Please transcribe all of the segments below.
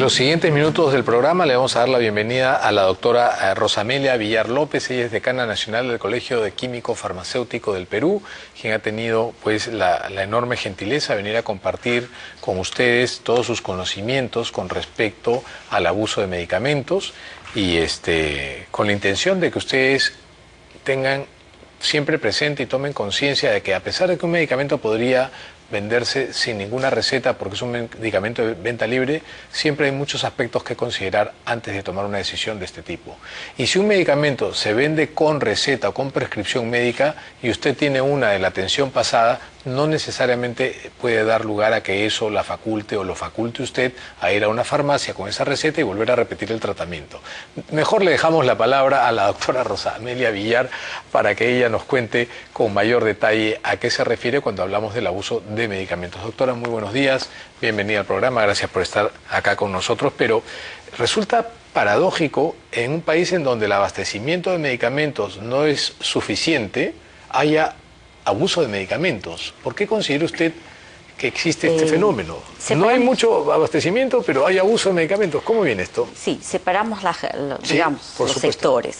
los siguientes minutos del programa le vamos a dar la bienvenida a la doctora Rosamelia Villar López. Ella es decana nacional del Colegio de Químico Farmacéutico del Perú, quien ha tenido pues la enorme gentileza de venir a compartir con ustedes todos sus conocimientos con respecto al abuso de medicamentos y con la intención de que ustedes tengan siempre presente y tomen conciencia de que a pesar de que un medicamento podría venderse sin ninguna receta porque es un medicamento de venta libre, siempre hay muchos aspectos que considerar antes de tomar una decisión de este tipo. Y si un medicamento se vende con receta o con prescripción médica y usted tiene una de la atención pasada, no necesariamente puede dar lugar a que eso la faculte o lo faculte usted a ir a una farmacia con esa receta y volver a repetir el tratamiento. Mejor le dejamos la palabra a la doctora Rosamelia Villar para que ella nos cuente con mayor detalle a qué se refiere cuando hablamos del abuso de medicamentos. Doctora, muy buenos días, bienvenida al programa, gracias por estar acá con nosotros, pero resulta paradójico en un país en donde el abastecimiento de medicamentos no es suficiente, haya abuso de medicamentos. ¿Por qué considera usted que existe este fenómeno? No hay mucho abastecimiento, pero hay abuso de medicamentos. ¿Cómo viene esto? Sí, separamos digamos, los sectores.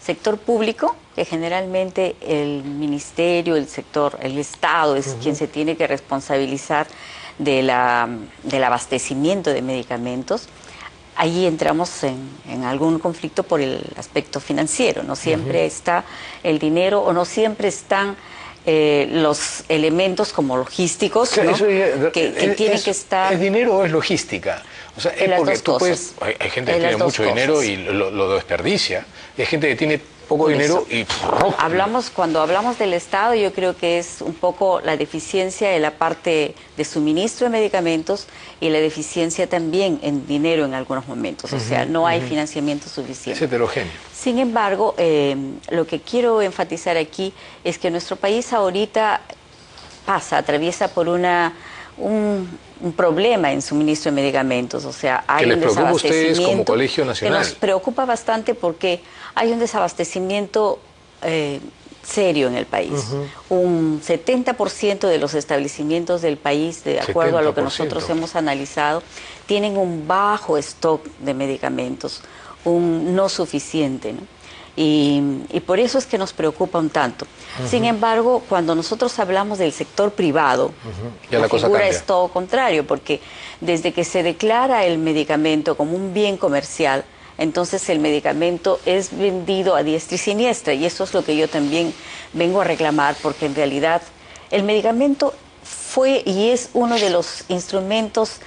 Sector público, que generalmente el ministerio, el Estado es quien se tiene que responsabilizar del abastecimiento de medicamentos. Allí entramos en algún conflicto por el aspecto financiero. No siempre está el dinero o no siempre están los elementos como logísticos, ¿no? que tienen que estar... ¿Es dinero o es logística? O sea, es porque tú puedes... Hay gente que tiene mucho dinero y lo desperdicia. Y hay gente que tiene poco dinero y... Cuando hablamos del Estado, yo creo que es un poco la deficiencia en la parte de suministro de medicamentos y la deficiencia también en dinero en algunos momentos. O sea, no hay financiamiento suficiente. Es heterogéneo. Sin embargo, lo que quiero enfatizar aquí es que nuestro país ahorita atraviesa por un problema en suministro de medicamentos, o sea, hay un desabastecimiento. ¿Que les preocupa a ustedes como Colegio Nacional? Que nos preocupa bastante porque hay un desabastecimiento serio en el país. Un 70% de los establecimientos del país, de acuerdo a lo que nosotros hemos analizado, tienen un bajo stock de medicamentos, un no suficiente, ¿no? Y por eso es que nos preocupa un tanto. Sin embargo, cuando nosotros hablamos del sector privado, la figura es todo contrario, porque desde que se declara el medicamento como un bien comercial, entonces el medicamento es vendido a diestra y siniestra, y eso es lo que yo también vengo a reclamar, porque en realidad el medicamento fue y es uno de los instrumentos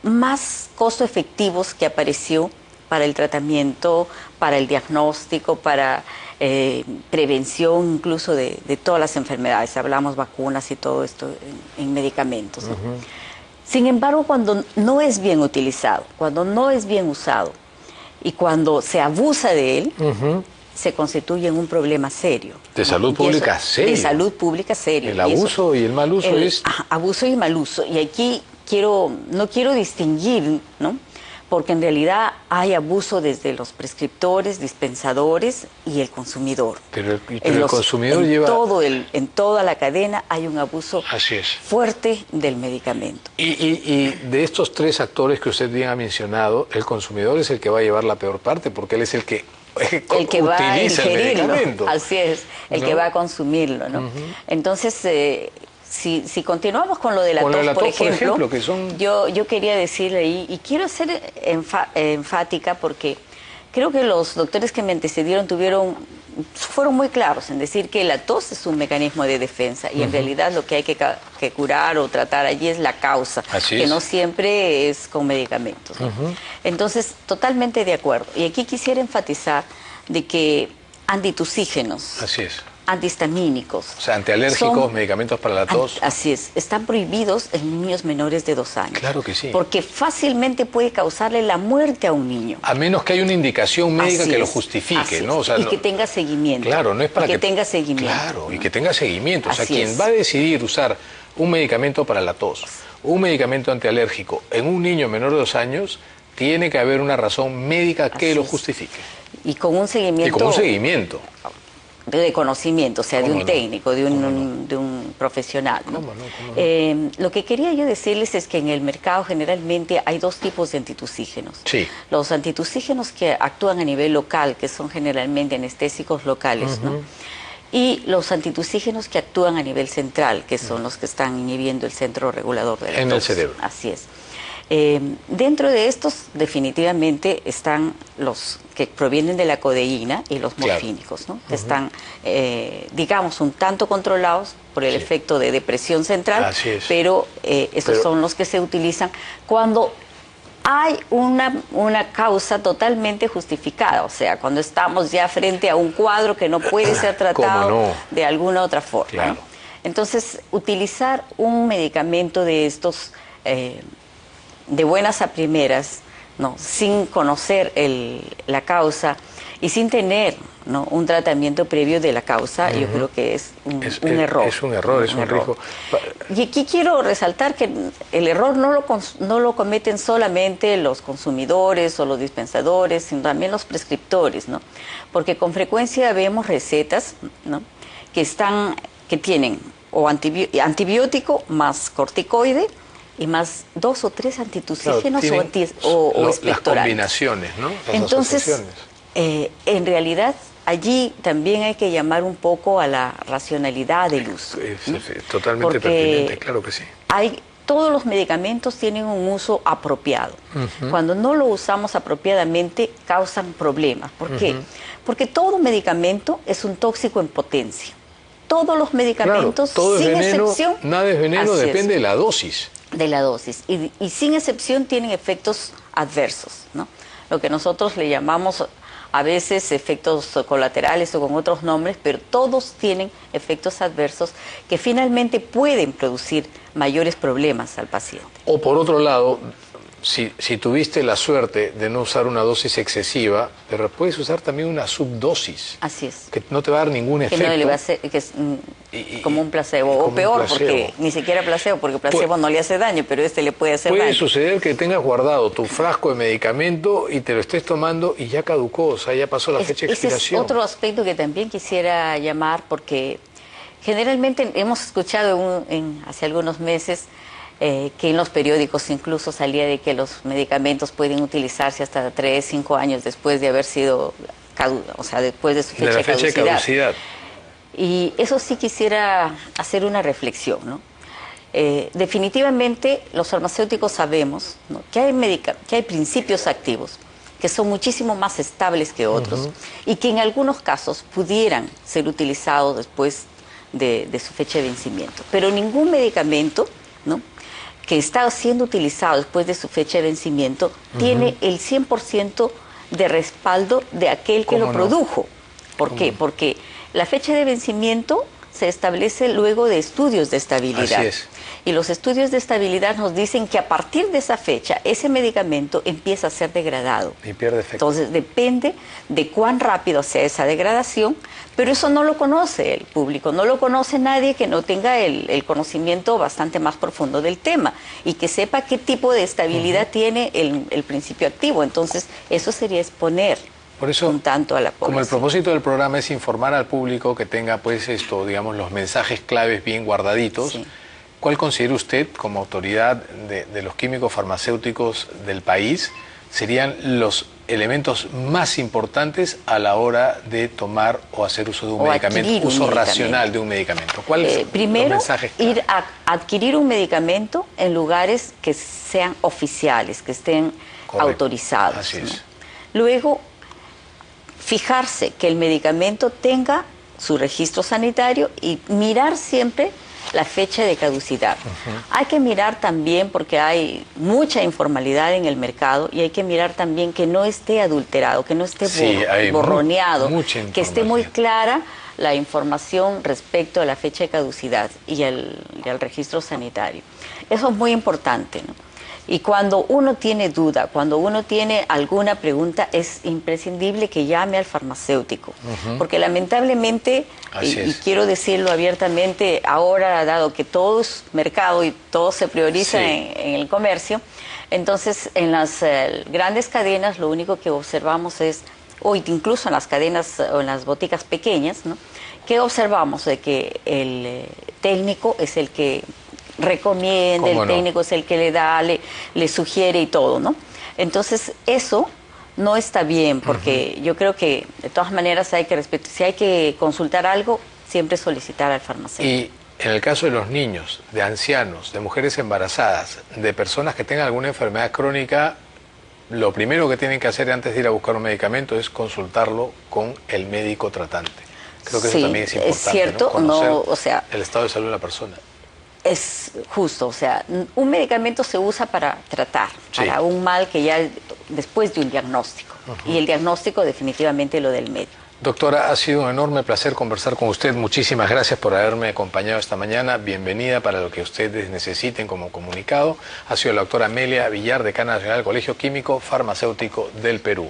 más costo efectivos que apareció para el tratamiento, para el diagnóstico, para prevención incluso de todas las enfermedades. Hablamos vacunas y todo esto en medicamentos, ¿no? Sin embargo, cuando no es bien utilizado, cuando no es bien usado y cuando se abusa de él, se constituye en un problema serio. ¿De salud pública serio? De salud pública serio. El abuso y el mal uso es... Abuso y mal uso. Y aquí no quiero distinguir, ¿no? Porque en realidad hay abuso desde los prescriptores, dispensadores y el consumidor. Pero el consumidor lleva... En toda la cadena hay un abuso fuerte del medicamento. Y de estos tres actores que usted bien ha mencionado, el consumidor es el que va a llevar la peor parte, porque él es el que va a ingerirlo. Así es, el que va a consumirlo, ¿no? Entonces... Si continuamos con lo de la tos, por ejemplo, que son... yo quería decirle ahí, y quiero ser enfática porque creo que los doctores que me antecedieron fueron muy claros en decir que la tos es un mecanismo de defensa y en realidad lo que hay que curar o tratar allí es la causa, que no siempre es con medicamentos, ¿no? Entonces, totalmente de acuerdo. Y aquí quisiera enfatizar de que antitusígenos... Así es. Antihistamínicos. O sea, antialérgicos, medicamentos para la tos. Así es, están prohibidos en niños menores de 2 años. Claro que sí. Porque fácilmente puede causarle la muerte a un niño. A menos que haya una indicación médica que lo justifique, ¿no? O sea, y que tenga seguimiento. Claro, no es para que tenga seguimiento. Claro, y que tenga seguimiento. O sea, Así quien va a decidir usar un medicamento para la tos, un medicamento antialérgico en un niño menor de 2 años, tiene que haber una razón médica que lo justifique. Y con un seguimiento. de conocimiento, o sea, de un no? técnico, de un profesional, ¿no? ¿Cómo no? Lo que quería yo decirles es que en el mercado generalmente hay dos tipos de antitusígenos. Sí. Los antitusígenos que actúan a nivel local, que son generalmente anestésicos locales, ¿no? Y los antitusígenos que actúan a nivel central, que son los que están inhibiendo el centro regulador de la en tos. el cerebro. Así es. Dentro de estos definitivamente están los que provienen de la codeína y los morfínicos, ¿no? Que están, digamos, un tanto controlados por el efecto de depresión central, Así es. pero estos son los que se utilizan cuando hay una causa totalmente justificada, o sea, cuando estamos ya frente a un cuadro que no puede ser tratado de alguna otra forma. Claro. ¿No? Entonces, utilizar un medicamento de estos de buenas a primeras, ¿no? Sin conocer la causa y sin tener, ¿no? un tratamiento previo de la causa, yo creo que es un error. Es un error, es un riesgo. Y aquí quiero resaltar que el error no lo cometen solamente los consumidores o los dispensadores, sino también los prescriptores, ¿no? Porque con frecuencia vemos recetas, ¿no? que tienen o antibiótico más corticoide, y más 2 o 3 antitusígenos, claro, o expectorantes. Las combinaciones, ¿no? Las Entonces, asociaciones. En realidad, allí también hay que llamar un poco a la racionalidad del uso. Sí, totalmente pertinente, claro que sí. Todos los medicamentos tienen un uso apropiado. Cuando no lo usamos apropiadamente, causan problemas. ¿Por qué? Porque todo medicamento es un tóxico en potencia. Todos los medicamentos, claro, todo sin es veneno, excepción... Nada es veneno, depende de la dosis. De la dosis. Y sin excepción tienen efectos adversos, ¿no? Lo que nosotros le llamamos a veces efectos colaterales o con otros nombres, pero todos tienen efectos adversos que finalmente pueden producir mayores problemas al paciente. O por otro lado, si tuviste la suerte de no usar una dosis excesiva, pero puedes usar también una subdosis. Así es. Que no te va a dar ningún efecto. Que no le va a hacer, que es como un placebo, o peor, porque ni siquiera placebo, porque placebo no le hace daño, pero le puede hacer daño. Puede suceder que tengas guardado tu frasco de medicamento y te lo estés tomando y ya caducó, o sea, ya pasó la fecha de expiración. Ese es otro aspecto que también quisiera llamar, porque generalmente hemos escuchado hace algunos meses que en los periódicos incluso salía de que los medicamentos pueden utilizarse hasta 3, 5 años después de haber sido, o sea, después de su fecha de caducidad. Y eso sí quisiera hacer una reflexión, ¿no? Definitivamente los farmacéuticos sabemos, ¿no? que hay principios activos que son muchísimo más estables que otros y que en algunos casos pudieran ser utilizados después de su fecha de vencimiento. Pero ningún medicamento, ¿no? que está siendo utilizado después de su fecha de vencimiento tiene el 100% de respaldo de aquel que lo produjo. ¿Por qué? Porque la fecha de vencimiento se establece luego de estudios de estabilidad. Así es. Y los estudios de estabilidad nos dicen que a partir de esa fecha, ese medicamento empieza a ser degradado. Y pierde efecto. Entonces, depende de cuán rápido sea esa degradación, pero eso no lo conoce el público, no lo conoce nadie que no tenga el conocimiento bastante más profundo del tema y que sepa qué tipo de estabilidad tiene el principio activo. Entonces, eso sería exponer Por eso, un tanto a la población. Como el propósito del programa es informar al público que tenga, pues, digamos, los mensajes claves bien guardaditos. Sí. ¿Cuál considera usted, como autoridad de los químicos farmacéuticos del país, serían los elementos más importantes a la hora de tomar o hacer uso de un medicamento, uso racional de un medicamento? ¿Cuáles son primero, los mensajes claves? Ir a adquirir un medicamento en lugares que sean oficiales, que estén autorizados. Así es. ¿no? Luego, fijarse que el medicamento tenga su registro sanitario y mirar siempre la fecha de caducidad. Hay que mirar también, porque hay mucha informalidad en el mercado, y hay que mirar también que no esté adulterado, que no esté borroneado, que esté muy clara la información respecto a la fecha de caducidad y al registro sanitario. Eso es muy importante, ¿no? Y cuando uno tiene duda, cuando uno tiene alguna pregunta, es imprescindible que llame al farmacéutico. Porque lamentablemente, y quiero decirlo abiertamente, ahora dado que todo es mercado y todo se prioriza en el comercio, entonces en las grandes cadenas lo único que observamos es o incluso en las cadenas o en las boticas pequeñas, ¿no? ¿Qué observamos? De que el técnico es el que recomienda, el técnico es el que le da, le sugiere y todo, ¿no? Entonces, eso no está bien, porque yo creo que de todas maneras hay que respetar, si hay que consultar algo, siempre solicitar al farmacéutico. Y en el caso de los niños, de ancianos, de mujeres embarazadas, de personas que tengan alguna enfermedad crónica, lo primero que tienen que hacer antes de ir a buscar un medicamento es consultarlo con el médico tratante. Creo que eso también es importante, es cierto, ¿no? Conocer o sea, el estado de salud de la persona. Es justo, o sea, un medicamento se usa para tratar, para un mal que ya después de un diagnóstico. Y el diagnóstico definitivamente lo del médico. Doctora, ha sido un enorme placer conversar con usted. Muchísimas gracias por haberme acompañado esta mañana. Bienvenida para lo que ustedes necesiten como comunicado. Ha sido la doctora Amelia Villar, decana nacional del Colegio Químico Farmacéutico del Perú.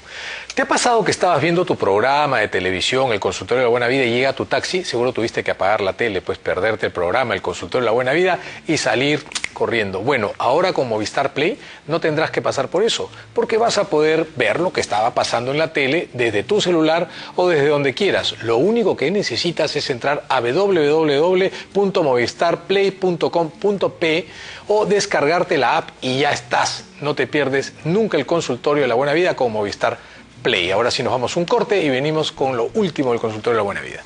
¿Te ha pasado que estabas viendo tu programa de televisión, el Consultorio de la Buena Vida, y llega tu taxi? Seguro tuviste que apagar la tele, pues perderte el programa, el Consultorio de la Buena Vida, y salir corriendo. Bueno, ahora con Movistar Play no tendrás que pasar por eso, porque vas a poder ver lo que estaba pasando en la tele desde tu celular o desde donde quieras. Lo único que necesitas es entrar a www.movistarplay.com.p o descargarte la app y ya estás. No te pierdes nunca el Consultorio de la Buena Vida con Movistar Play. Ahora sí nos vamos a un corte y venimos con lo último del Consultorio de la Buena Vida.